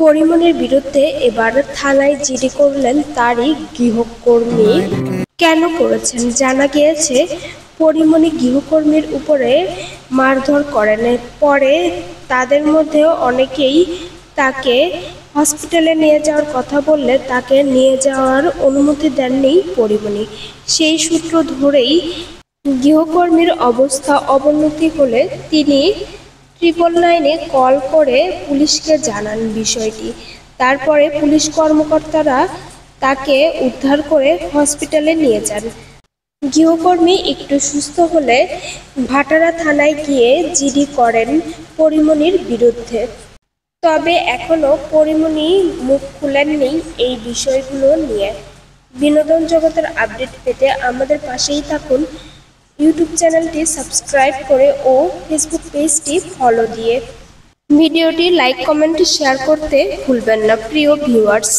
পরিমণির বিরুদ্ধে এবার থানায় জিডি করলেন তারই গৃহকর্মী। কেন করেছেন? জানা গিয়েছে পরিমণি গৃহকর্মীর উপরে মারধর করেন। পরে তাদের মধ্যে অনেকেই তাকে হসপিটালে নিয়ে যাওয়ার কথা বললে তাকে নিয়ে যাওয়ার অনুমতি দেননি পরিমণি। সেই সূত্র ধরেই গৃহকর্মীর অবস্থা অবনতি হলে তিনি 999-এ কল করে পুলিশকে জানান বিষয়টি। তারপরে পুলিশ কর্মকর্তারা তাকে উদ্ধার করে হসপিটালে নিয়ে যান। গৃহকর্মী একটু সুস্থ হলে ভাটারা থানায় গিয়ে জিডি করেন পরিমণির বিরুদ্ধে। তবে এখনো পরিমণি মুখ খুলেননি এই বিষয়গুলো নিয়ে। বিনোদন জগতের আপডেট পেতে আমাদের পাশেই থাকুন। ইউটিউব চ্যানেলটি সাবস্ক্রাইব করে ও ফেসবুক পেজটি ফলো দিয়ে ভিডিওটি লাইক, কমেন্ট, শেয়ার করতে ভুলবেন না প্রিয় ভিউয়ার্স।